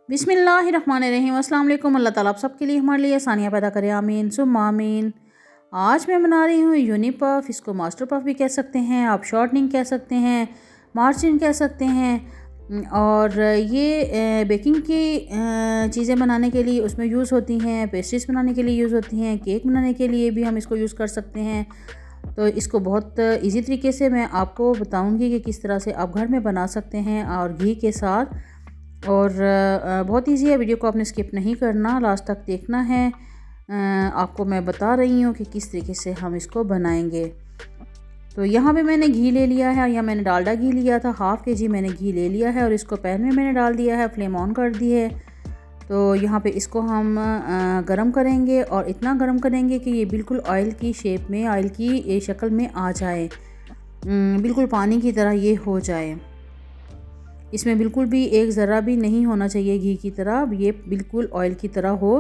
बिस्मिल्लाहिर्रहमानिर्रहीम। अस्सलाम वालेकुम। अल्लाह ताला आप सबके लिए हमारे लिए आसानियाँ पैदा करे, आमीन सुम्मा आमीन। आज मैं बना रही हूँ यूनी पफ। इसको मास्टर पफ भी कह सकते हैं, आप शॉर्टनिंग कह सकते हैं, मार्जिन कह सकते हैं। और ये बेकिंग की चीज़ें बनाने के लिए उसमें यूज़ होती हैं, पेस्ट्रीज बनाने के लिए यूज़ होती हैं, केक बनाने के लिए भी हम इसको यूज़ कर सकते हैं। तो इसको बहुत इजी तरीके से मैं आपको बताऊंगी कि किस तरह से आप घर में बना सकते हैं और घी के साथ। और बहुत इजी है, वीडियो को आपने स्किप नहीं करना, लास्ट तक देखना है। आपको मैं बता रही हूँ कि किस तरीके से हम इसको बनाएंगे। तो यहाँ पे मैंने घी ले लिया है, या मैंने डालडा घी लिया था, हाफ़ के जी मैंने घी ले लिया है और इसको पैन में मैंने डाल दिया है, फ्लेम ऑन कर दी है। तो यहाँ पे इसको हम गरम करेंगे और इतना गरम करेंगे कि ये बिल्कुल ऑयल की शेप में, ऑयल की शक्ल में आ जाए, बिल्कुल पानी की तरह ये हो जाए। इसमें बिल्कुल भी एक ज़रा भी नहीं होना चाहिए घी की तरह, ये बिल्कुल ऑयल की तरह हो।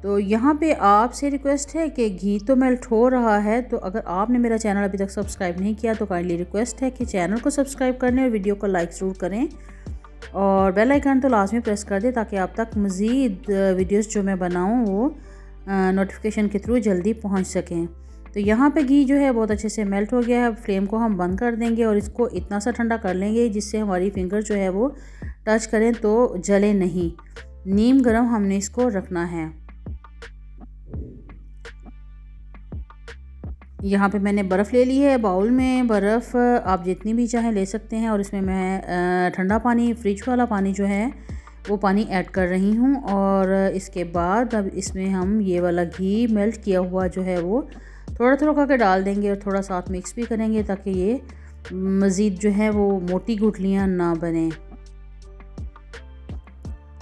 तो यहाँ पे आपसे रिक्वेस्ट है कि घी तो मेल्ट हो रहा है, तो अगर आपने मेरा चैनल अभी तक सब्सक्राइब नहीं किया तो काइंडली रिक्वेस्ट है कि चैनल को सब्सक्राइब कर लें और वीडियो को लाइक ज़रूर करें और बेल आइकन तो लाजमी प्रेस कर दें ताकि आप तक मज़ीद वीडियोस जो मैं बनाऊँ वो नोटिफिकेशन के थ्रू जल्दी पहुँच सकें। तो यहाँ पे घी जो है बहुत अच्छे से मेल्ट हो गया है। फ्लेम को हम बंद कर देंगे और इसको इतना सा ठंडा कर लेंगे जिससे हमारी फिंगर जो है वो टच करें तो जले नहीं। नीम गरम हमने इसको रखना है। यहाँ पे मैंने बर्फ़ ले ली है, बाउल में बर्फ़ आप जितनी भी चाहें ले सकते हैं। और इसमें मैं ठंडा पानी, फ्रिज वाला पानी जो है वो पानी ऐड कर रही हूँ। और इसके बाद अब इसमें हम ये वाला घी मेल्ट किया हुआ जो है वो थोड़ा थोड़ा करके डाल देंगे और थोड़ा साथ मिक्स भी करेंगे ताकि ये मज़ीद जो है वो मोटी गुठलियाँ ना बने।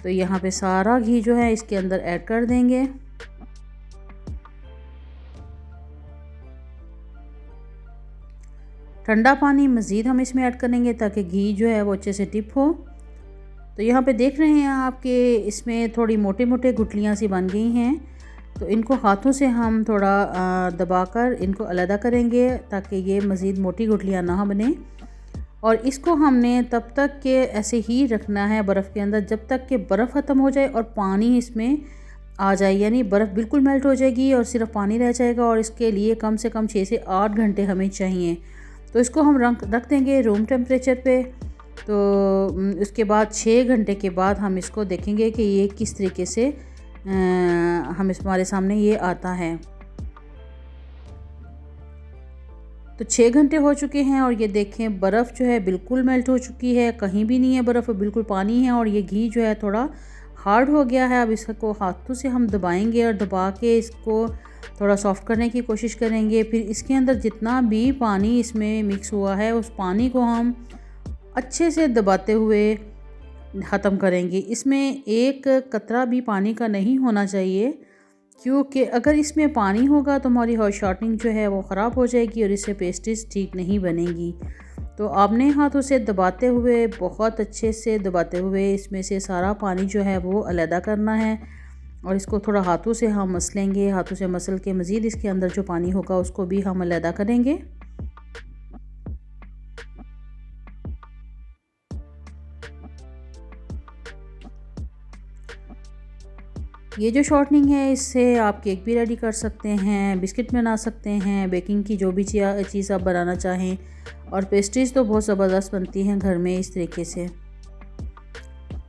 तो यहाँ पे सारा घी जो है इसके अंदर ऐड कर देंगे। ठंडा पानी मज़ीद हम इसमें ऐड करेंगे ताकि घी जो है वो अच्छे से टिप हो। तो यहाँ पे देख रहे हैं आप कि इसमें थोड़ी मोटे मोटे गुठलियाँ सी बन गई हैं। तो इनको हाथों से हम थोड़ा दबाकर इनको अलग करेंगे ताकि ये मज़ीद मोटी गुठलियाँ ना बने। और इसको हमने तब तक के ऐसे ही रखना है बर्फ़ के अंदर जब तक कि बर्फ़ ख़त्म हो जाए और पानी इसमें आ जाए, यानी बर्फ़ बिल्कुल मेल्ट हो जाएगी और सिर्फ पानी रह जाएगा। और इसके लिए कम से कम 6 से 8 घंटे हमें चाहिए। तो इसको हम रख देंगे रूम टेम्परेचर पे। तो उसके बाद 6 घंटे के बाद हम इसको देखेंगे कि ये किस तरीके से हमारे सामने ये आता है। तो 6 घंटे हो चुके हैं और ये देखें बर्फ़ जो है बिल्कुल मेल्ट हो चुकी है, कहीं भी नहीं है बर्फ़, बिल्कुल पानी है। और ये घी जो है थोड़ा हार्ड हो गया है। अब इसको हाथों से हम दबाएंगे और दबा के इसको थोड़ा सॉफ्ट करने की कोशिश करेंगे। फिर इसके अंदर जितना भी पानी इसमें मिक्स हुआ है उस पानी को हम अच्छे से दबाते हुए ख़त्म करेंगे। इसमें एक कतरा भी पानी का नहीं होना चाहिए, क्योंकि अगर इसमें पानी होगा तो हमारी हॉट शॉर्टनिंग जो है वो ख़राब हो जाएगी और इससे पेस्ट्रीज ठीक नहीं बनेगी। तो आपने हाथों से दबाते हुए, बहुत अच्छे से दबाते हुए इसमें से सारा पानी जो है वो अलहदा करना है। और इसको थोड़ा हाथों से हम मसलेंगे, हाथों से मसल के मज़ीद इसके अंदर जो पानी होगा उसको भी हम अलहदा करेंगे। ये जो शॉर्टनिंग है इससे आप केक भी रेडी कर सकते हैं, बिस्किट बना सकते हैं, बेकिंग की जो भी चीज़ आप बनाना चाहें। और पेस्ट्रीज तो बहुत ज़बरदस्त बनती हैं घर में इस तरीके से।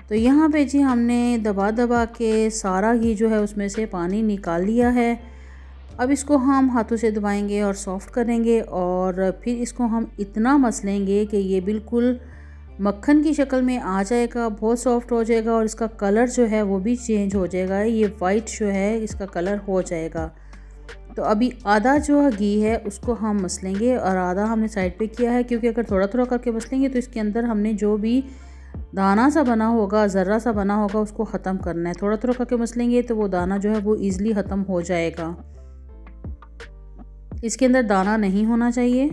तो यहाँ पे जी हमने दबा दबा के सारा घी जो है उसमें से पानी निकाल लिया है। अब इसको हम हाथों से दबाएंगे और सॉफ्ट करेंगे और फिर इसको हम इतना मसलेंगे कि ये बिल्कुल मक्खन की शक्ल में आ जाएगा, बहुत सॉफ्ट हो जाएगा और इसका कलर जो है वो भी चेंज हो जाएगा। ये वाइट जो है इसका कलर हो जाएगा। तो अभी आधा जो घी है उसको हम मसलेंगे और आधा हमने साइड पे किया है, क्योंकि अगर थोड़ा थोड़ा करके मसलेंगे तो इसके अंदर हमने जो भी दाना सा बना होगा, ज़र्रा सा बना होगा, उसको ख़त्म करना है। थोड़ा थोड़ा करके मसलेंगे तो वो दाना जो है वो ईज़िली ख़त्म हो जाएगा। इसके अंदर दाना नहीं होना चाहिए।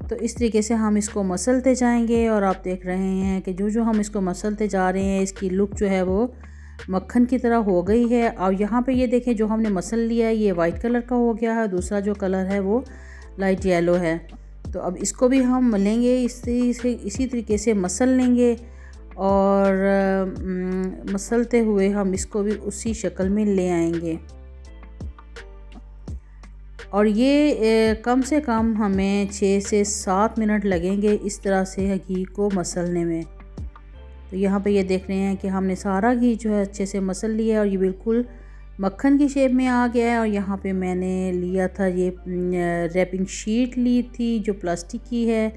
तो इस तरीके से हम इसको मसलते जाएंगे और आप देख रहे हैं कि जो जो हम इसको मसलते जा रहे हैं इसकी लुक जो है वो मक्खन की तरह हो गई है। और यहाँ पे ये देखें जो हमने मसल लिया है ये वाइट कलर का हो गया है, दूसरा जो कलर है वो लाइट येलो है। तो अब इसको भी हम मलेंगे, इसी तरीके से मसल लेंगे और मसलते हुए हम इसको भी उसी शक्ल में ले आएंगे। और ये कम से कम हमें 6 से 7 मिनट लगेंगे इस तरह से घी को मसलने में। तो यहाँ पे ये देख रहे हैं कि हमने सारा घी जो है अच्छे से मसल लिया है और ये बिल्कुल मक्खन की शेप में आ गया है। और यहाँ पे मैंने लिया था ये रैपिंग शीट ली थी जो प्लास्टिक की है,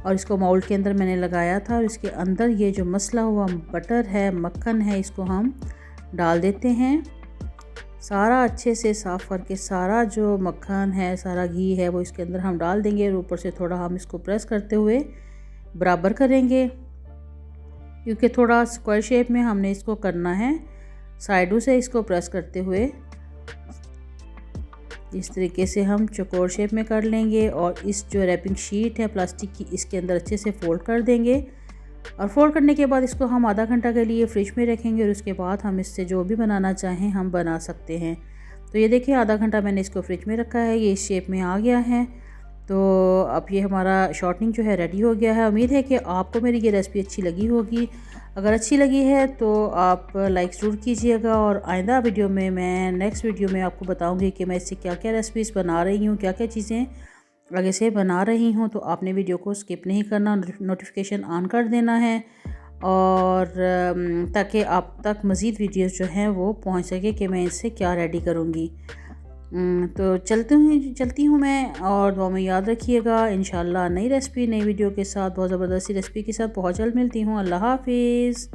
और इसको मोल्ड के अंदर मैंने लगाया था। और इसके अंदर ये जो मसला हुआ बटर है, मक्खन है, इसको हम डाल देते हैं। सारा अच्छे से साफ़ करके सारा जो मक्खन है, सारा घी है, वो इसके अंदर हम डाल देंगे। और ऊपर से थोड़ा हम इसको प्रेस करते हुए बराबर करेंगे, क्योंकि थोड़ा स्क्वायर शेप में हमने इसको करना है। साइडों से इसको प्रेस करते हुए इस तरीके से हम चौकोर शेप में कर लेंगे। और इस जो रैपिंग शीट है प्लास्टिक की, इसके अंदर अच्छे से फ़ोल्ड कर देंगे। और फोल्ड करने के बाद इसको हम आधा घंटा के लिए फ्रिज में रखेंगे। और उसके बाद हम इससे जो भी बनाना चाहें हम बना सकते हैं। तो ये देखिए आधा घंटा मैंने इसको फ्रिज में रखा है, ये इस शेप में आ गया है। तो अब ये हमारा शॉर्टनिंग जो है रेडी हो गया है। उम्मीद है कि आपको मेरी ये रेसिपी अच्छी लगी होगी। अगर अच्छी लगी है तो आप लाइक ज़रूर कीजिएगा। और आइंदा वीडियो में मैं नेक्स्ट वीडियो में आपको बताऊंगी कि मैं इससे क्या क्या रेसिपीज़ बना रही हूँ, क्या क्या चीज़ें आगे से बना रही हूँ। तो आपने वीडियो को स्किप नहीं करना, नोटिफिकेशन ऑन कर देना है, और ताकि आप तक मज़ीद वीडियोस जो हैं वो पहुँच सके कि मैं इससे क्या रेडी करूँगी। तो चलती हूँ मैं, और दुआ में याद रखिएगा। इंशाल्लाह नई रेसिपी नई वीडियो के साथ, बहुत ज़बरदस्ती रेसिपी के साथ बहुत जल्द मिलती हूँ। अल्लाह हाफिज़।